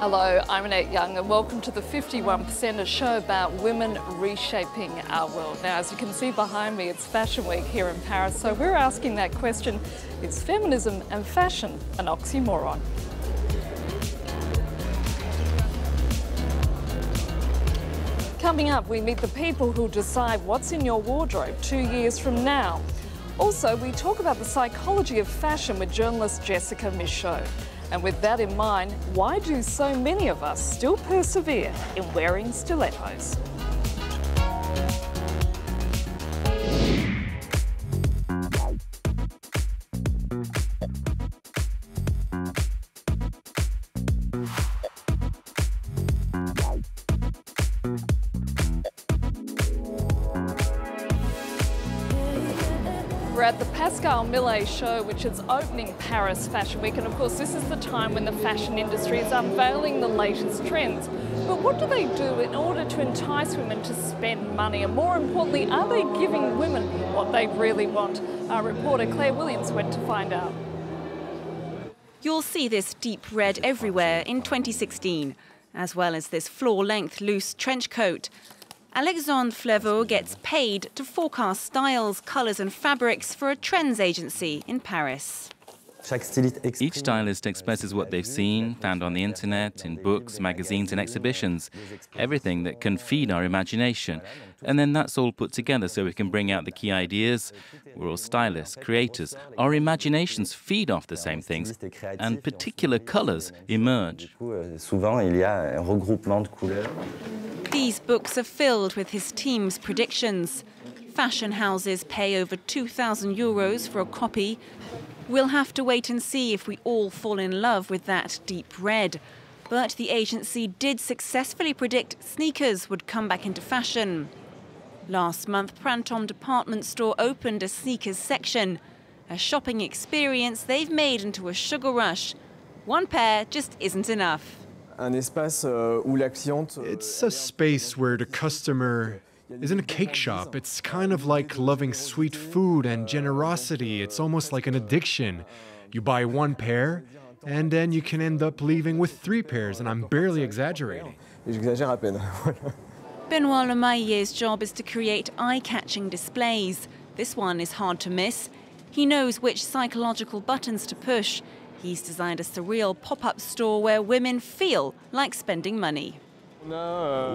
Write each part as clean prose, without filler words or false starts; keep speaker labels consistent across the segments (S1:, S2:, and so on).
S1: Hello, I'm Annette Young and welcome to the 51%, a show about women reshaping our world. Now, as you can see behind me, it's Fashion Week here in Paris, so we're asking that question, is feminism and fashion an oxymoron? Coming up, we meet the people who decide what's in your wardrobe 2 years from now. Also, we talk about the psychology of fashion with journalist Jessica Michault. And with that in mind, why do so many of us still persevere in wearing stilettos? We're at the Pascal Millet show, which is opening Paris Fashion Week, and of course this is the time when the fashion industry is unveiling the latest trends. But what do they do in order to entice women to spend money? And more importantly, are they giving women what they really want? Our reporter Claire Williams went to find out.
S2: You'll see this deep red everywhere in 2016, as well as this floor-length loose trench coat. Alexandre Fleveau gets paid to forecast styles, colours and fabrics for a trends agency in Paris.
S3: Each stylist expresses what they've seen, found on the internet, in books, magazines and exhibitions. Everything that can feed our imagination. And then that's all put together so we can bring out the key ideas. We're all stylists, creators. Our imaginations feed off the same things, and particular colours emerge.
S2: These books are filled with his team's predictions. Fashion houses pay over 2,000 euros for a copy. We'll have to wait and see if we all fall in love with that deep red. But the agency did successfully predict sneakers would come back into fashion. Last month, Printemps department store opened a sneakers section, a shopping experience they've made into a sugar rush. One pair just isn't enough.
S4: It's a space where the customer isn't a cake shop. It's kind of like loving sweet food and generosity. It's almost like an addiction. You buy one pair, and then you can end up leaving with 3 pairs, and I'm barely exaggerating.
S2: Benoît Lemaillet's job is to create eye-catching displays. This one is hard to miss. He knows which psychological buttons to push. He's designed a surreal pop-up store where women feel like spending money.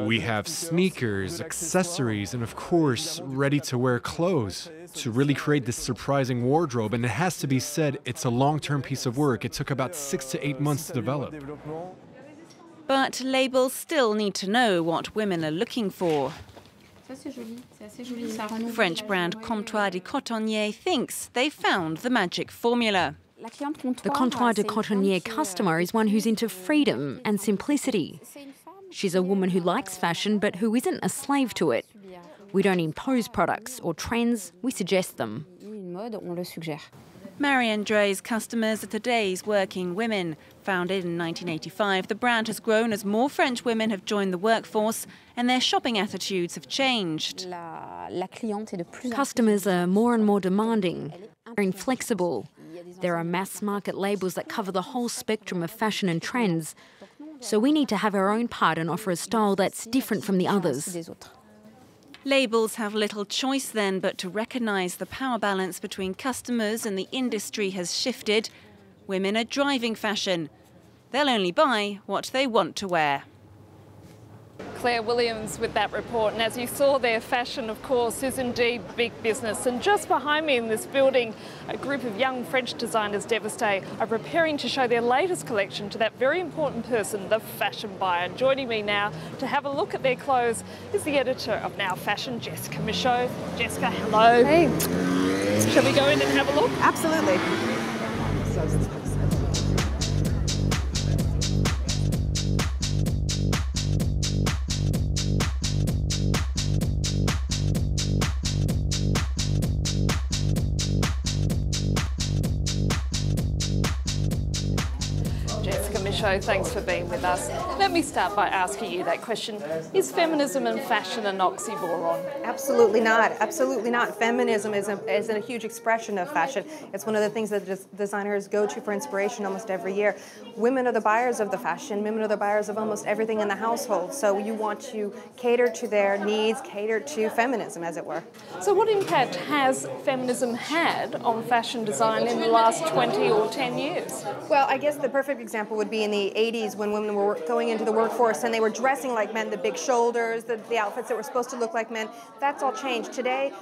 S4: We have sneakers, accessories, and of course, ready-to-wear clothes to really create this surprising wardrobe. And it has to be said, it's a long-term piece of work. It took about 6 to 8 months to develop.
S2: But labels still need to know what women are looking for. French brand Comptoir de Cotonnier thinks they've found the magic formula.
S5: The Comptoir de Cotonnier customer is one who's into freedom and simplicity. She's a woman who likes fashion but who isn't a slave to it. We don't impose products or trends, we suggest them.
S2: Marie-André's customers are today's working women. Founded in 1985, the brand has grown as more French women have joined the workforce and their shopping attitudes have changed.
S5: Customers are more and more demanding, inflexible. There are mass-market labels that cover the whole spectrum of fashion and trends. So we need to have our own part and offer a style that's different from the others.
S2: Labels have little choice then but to recognise the power balance between customers and the industry has shifted. Women are driving fashion. They'll only buy what they want to wear.
S1: Claire Williams with that report, and as you saw there, fashion of course is indeed big business, and just behind me in this building a group of young French designers Devasté are preparing to show their latest collection to that very important person, the fashion buyer. Joining me now to have a look at their clothes is the editor of Now Fashion, Jessica Michault. Jessica, hello.
S6: Hey.
S1: Shall we go in and have a look?
S6: Absolutely.
S1: Michault, thanks for being with us. Let me start by asking you that question. Is feminism and fashion an oxymoron?
S6: Absolutely not. Absolutely not. Feminism is a huge expression of fashion. It's one of the things that designers go to for inspiration almost every year. Women are the buyers of the fashion. Women are the buyers of almost everything in the household. So you want to cater to their needs, cater to feminism, as it were.
S1: So what impact has feminism had on fashion design in the last 20 or 10 years?
S6: Well, I guess the perfect example would be in the 80s when women were going into the workforce and they were dressing like men, the big shoulders, the outfits that were supposed to look like men. That's all changed. Today,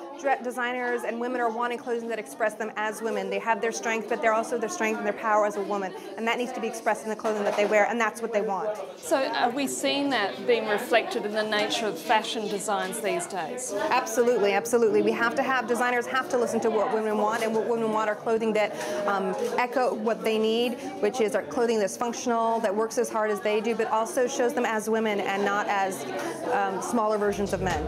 S6: designers and women are wanting clothing that express them as women. They have their strength, but they're also their strength and their power as a woman. And that needs to be expressed in the clothing that they wear, and that's what they want.
S1: So are we seeing that being reflected in the nature of fashion designs these days?
S6: Absolutely, absolutely. Designers have to listen to what women want, and what women want are clothing that echo what they need, which is clothing that's functional, that works as hard as they do, but also shows them as women and not as smaller versions of men.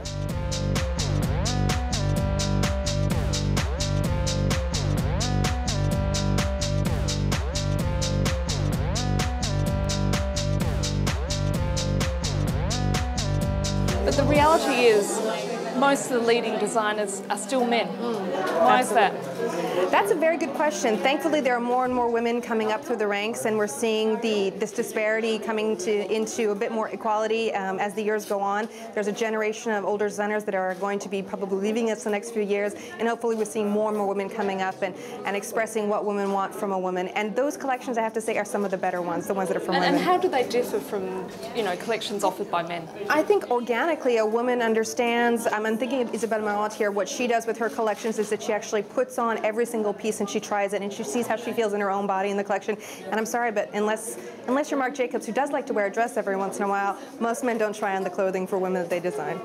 S1: But the reality is, most of the leading designers are still men. Why is that?
S6: That's a very good question. Thankfully, there are more and more women coming up through the ranks, and we're seeing this disparity coming into a bit more equality as the years go on. There's a generation of older designers that are going to be probably leaving us the next few years, and hopefully we're seeing more and more women coming up and expressing what women want from a woman. And those collections, I have to say, are some of the better ones, the ones that are from women.
S1: And how do they differ from, collections offered by men?
S6: I think organically a woman understands, I'm thinking of Jessica Michault here, what she does with her collections is that she actually puts on every single piece and she tries it and she sees how she feels in her own body in the collection. And I'm sorry, but unless you're Marc Jacobs, who does like to wear a dress every once in a while, most men don't try on the clothing for women that they design.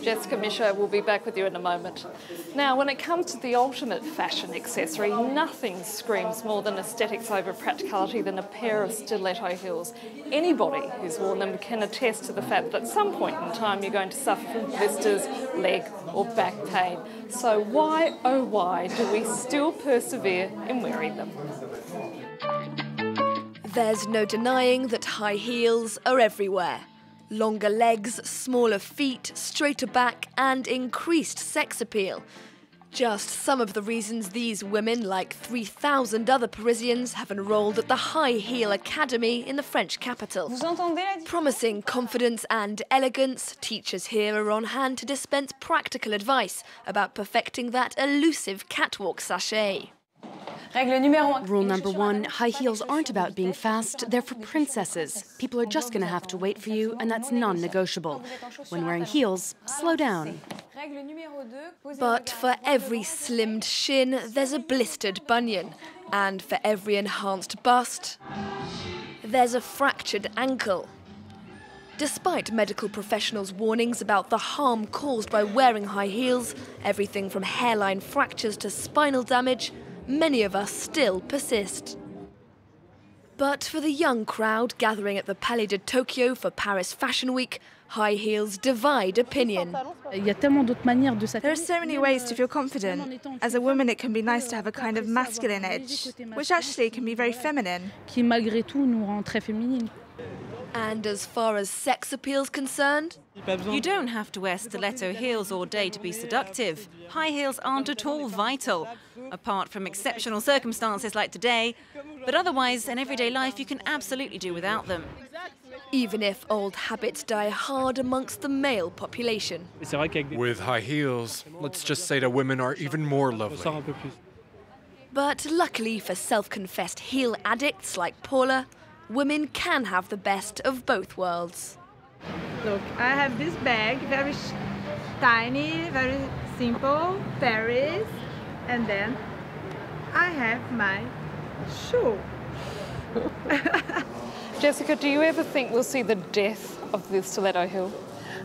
S1: Jessica Michault will be back with you in a moment. Now, when it comes to the ultimate fashion accessory, nothing screams more than aesthetics over practicality than a pair of stiletto heels. Anybody who's worn them can attest to the fact that at some point in time you're going to suffer from blisters, leg or back pain. So why, oh why, do we still persevere in wearing them?
S7: There's no denying that high heels are everywhere. Longer legs, smaller feet, straighter back and increased sex appeal. Just some of the reasons these women, like 3,000 other Parisians, have enrolled at the High Heel Academy in the French capital. Promising confidence and elegance, teachers here are on hand to dispense practical advice about perfecting that elusive catwalk sachet.
S5: Rule number one, high heels aren't about being fast, they're for princesses. People are just going to have to wait for you, and that's non-negotiable. When wearing heels, slow down.
S7: But for every slimmed shin, there's a blistered bunion. And for every enhanced bust, there's a fractured ankle. Despite medical professionals' warnings about the harm caused by wearing high heels, everything from hairline fractures to spinal damage, many of us still persist. But for the young crowd gathering at the Palais de Tokyo for Paris Fashion Week, high heels divide opinion.
S8: There are so many ways to feel confident. As a woman, it can be nice to have a kind of masculine edge, which actually can be very feminine.
S7: And as far as sex appeal is concerned,
S2: you don't have to wear stiletto heels all day to be seductive. High heels aren't at all vital, apart from exceptional circumstances like today. But otherwise, in everyday life, you can absolutely do without them.
S7: Even if old habits die hard amongst the male population.
S4: With high heels, let's just say that women are even more lovely.
S7: But luckily for self-confessed heel addicts like Paula, women can have the best of both worlds.
S9: Look, I have this bag, very tiny, very simple, Paris, and then I have my shoe.
S1: Jessica, do you ever think we'll see the death of the stiletto heel?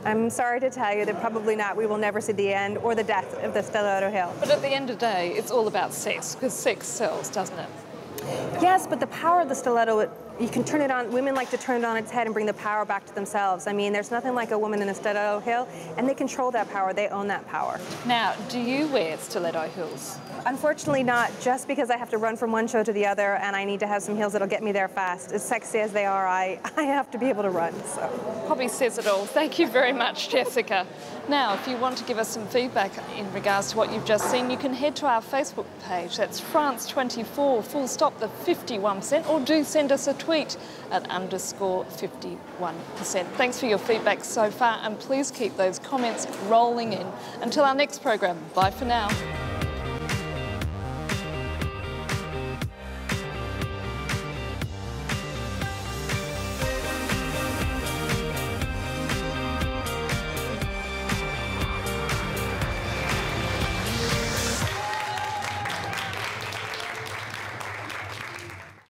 S6: I'm sorry to tell you that probably not. We will never see the end or the death of the stiletto heel.
S1: But at the end of the day, it's all about sex, because sex sells, doesn't it?
S6: Yes, but the power of the stiletto You can turn it on, women like to turn it on its head and bring the power back to themselves. I mean, there's nothing like a woman in a stiletto heel, and they control that power, they own that power.
S1: Now, do you wear stiletto heels?
S6: Unfortunately not, just because I have to run from one show to the other and I need to have some heels that'll get me there fast. As sexy as they are, I have to be able to run, so.
S1: Probably says it all. Thank you very much, Jessica. Now, if you want to give us some feedback in regards to what you've just seen, you can head to our Facebook page. That's France24, full stop, the 51%, or do send us a tweet at _51%. Thanks for your feedback so far, and please keep those comments rolling in. Until our next program, bye for now.